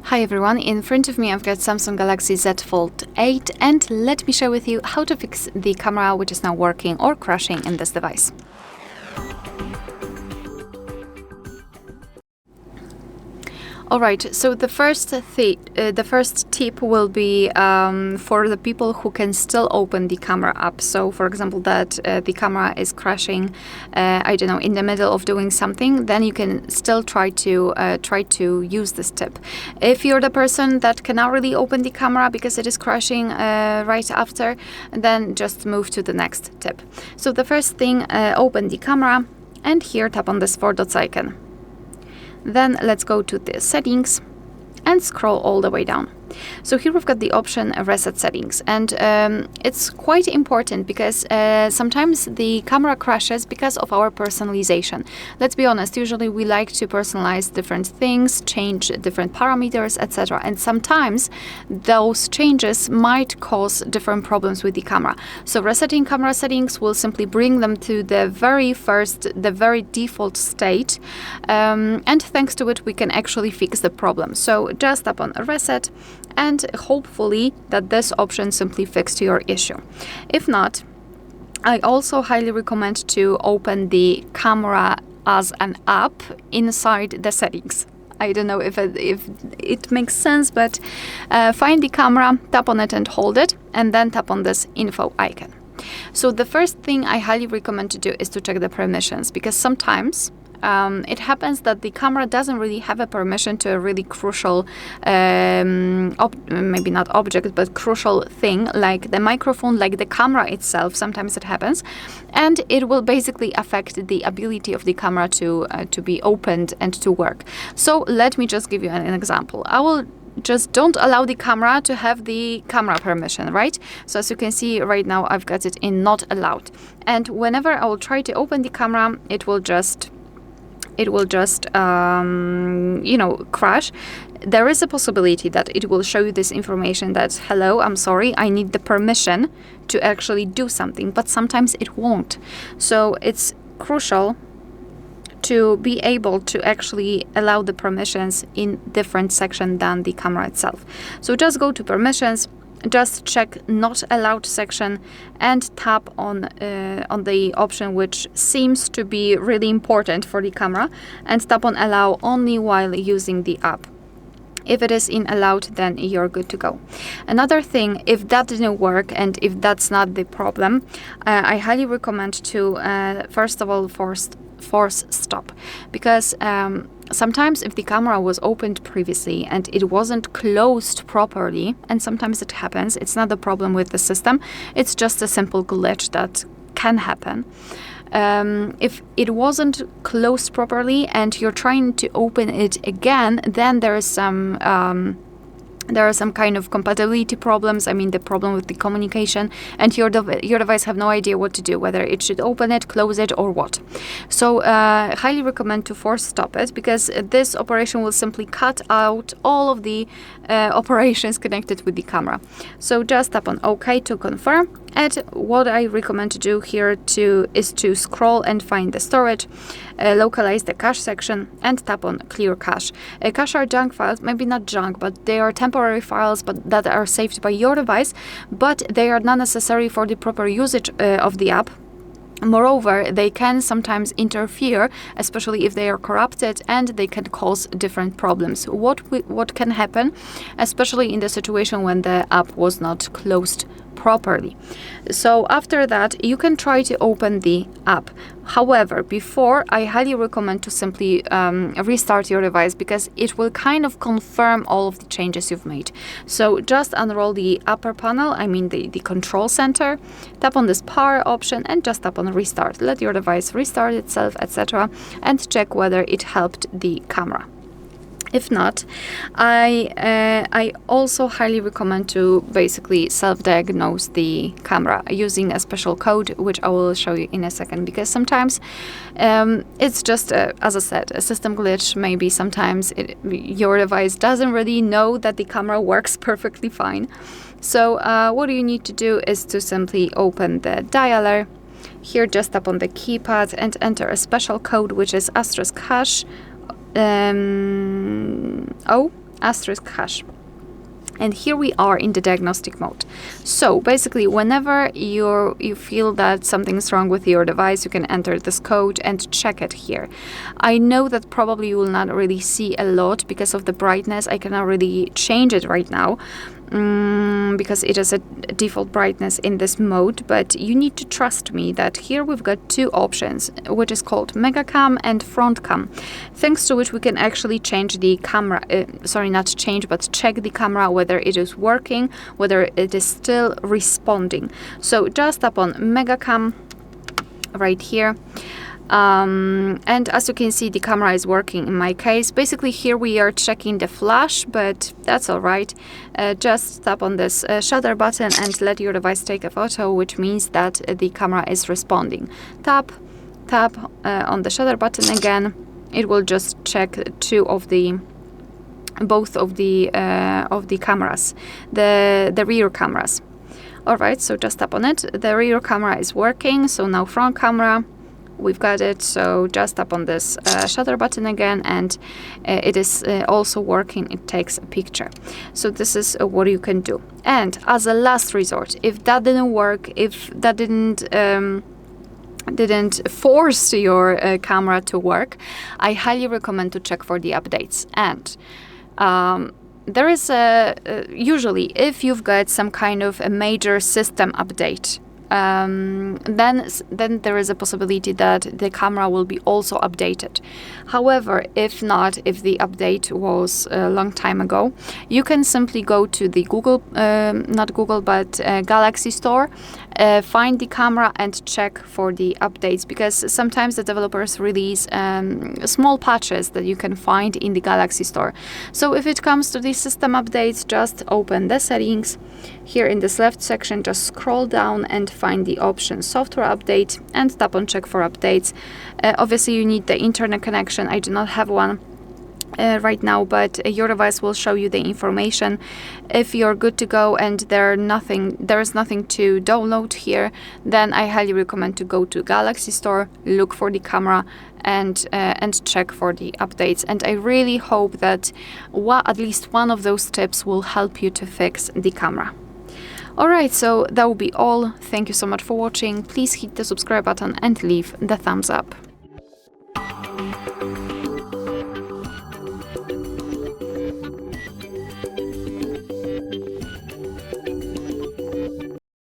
Hi everyone, in front of me I've got Samsung Galaxy Z Fold 8 and let me share with you how to fix the camera which is now working or crashing in this device. Alright, so the first tip will be for the people who can still open the camera app. So for example that the camera is crashing, I don't know, in the middle of doing something, then you can still try to use this tip. If you're the person that cannot really open the camera because it is crashing right after, then just move to the next tip. So the first thing, open the camera and here tap on this 4 dots icon. Then let's go to the settings and scroll all the way down. So here we've got the option reset settings, and it's quite important because sometimes the camera crashes because of our personalization. Let's be honest, usually we like to personalize different things, change different parameters, etc. And sometimes those changes might cause different problems with the camera. So resetting camera settings will simply bring them to the very default state, and thanks to it we can actually fix the problem. So just tap on reset, and hopefully that this option simply fixed your issue. If not, I also highly recommend to open the camera as an app inside the settings. I don't know if it makes sense, but find the camera, tap on it and hold it, and then tap on this info icon. So the first thing I highly recommend to do is to check the permissions, because sometimes it happens that the camera doesn't really have a permission to a really crucial, maybe not object, but crucial thing, like the microphone, like the camera itself. Sometimes it happens, and it will basically affect the ability of the camera to be opened and to work. So let me just give you an example. I will just don't allow the camera to have the camera permission, right? So as you can see right now, I've got it in not allowed. And whenever I will try to open the camera, it will just crash. There is a possibility that it will show you this information that, hello, I'm sorry, I need the permission to actually do something, but sometimes it won't. So it's crucial to be able to actually allow the permissions in different section than the camera itself. So just go to permissions, just check not allowed section and tap on the option which seems to be really important for the camera, and tap on allow only while using the app. If it is in allowed, then you're good to go. Another thing, if that didn't work and if that's not the problem, I highly recommend to first of all force stop, because sometimes if the camera was opened previously and it wasn't closed properly, and sometimes it happens, it's not a problem with the system, it's just a simple glitch that can happen. If it wasn't closed properly and you're trying to open it again, then there are some kind of compatibility problems. I mean, the problem with the communication, and your device have no idea what to do, whether it should open it, close it, or what. So highly recommend to force stop it, because this operation will simply cut out all of the operations connected with the camera. So just tap on OK to confirm. And what I recommend to do here is to scroll and find the storage, localize the cache section, and tap on clear cache. Cache are junk files, maybe not junk, but they are temporary files that are saved by your device, but they are not necessary for the proper usage of the app. Moreover, they can sometimes interfere, especially if they are corrupted, and they can cause different problems. What can happen, especially in the situation when the app was not closed properly. So after that, you can try to open the app. However, before, I highly recommend to simply restart your device, because it will kind of confirm all of the changes you've made. So just unroll the upper panel, I mean the control center, tap on this power option and just tap on restart. Let your device restart itself, etc., and check whether it helped the camera. If not, I also highly recommend to basically self-diagnose the camera using a special code, which I will show you in a second, because sometimes it's just, as I said, a system glitch. Maybe sometimes your device doesn't really know that the camera works perfectly fine. So what you need to do is to simply open the dialer. Here, just tap on the keypad and enter a special code, which is *# O *##. And here we are in the diagnostic mode. So basically, whenever you feel that something's wrong with your device, you can enter this code and check it here. I know that probably you will not really see a lot because of the brightness. I cannot really change it right now, because it is a default brightness in this mode, but you need to trust me that here we've got two options, which is called mega cam and front cam, thanks to which we can actually change the camera, not change, but check the camera, whether it is working, whether it is still responding. So just tap on mega cam right here. And as you can see, the camera is working in my case. Basically, here we are checking the flash, but that's all right. Just tap on this shutter button and let your device take a photo, which means that the camera is responding. Tap on the shutter button again. It will just check both of the cameras, the rear cameras. All right, so just tap on it. The rear camera is working, so now front camera. We've got it, so just tap on this shutter button again, and it is also working. It takes a picture. So this is what you can do. And as a last resort, if that didn't work, if that didn't force your camera to work, I highly recommend to check for the updates. And there is usually, if you've got some kind of a major system update, then there is a possibility that the camera will be also updated. However, if not, if the update was a long time ago, you can simply go to the Galaxy Store, find the camera and check for the updates, because sometimes the developers release small patches that you can find in the Galaxy Store. So if it comes to the system updates, just open the settings. Here in this left section, just scroll down and find the option software update and tap on check for updates. Obviously you need the internet connection. I do not have one right now, but your device will show you the information. If you're good to go and there is nothing to download here, then I highly recommend to go to Galaxy Store, look for the camera and check for the updates. And I really hope that at least one of those tips will help you to fix the camera. Alright, so that will be all. Thank you so much for watching. Please hit the subscribe button and leave the thumbs up.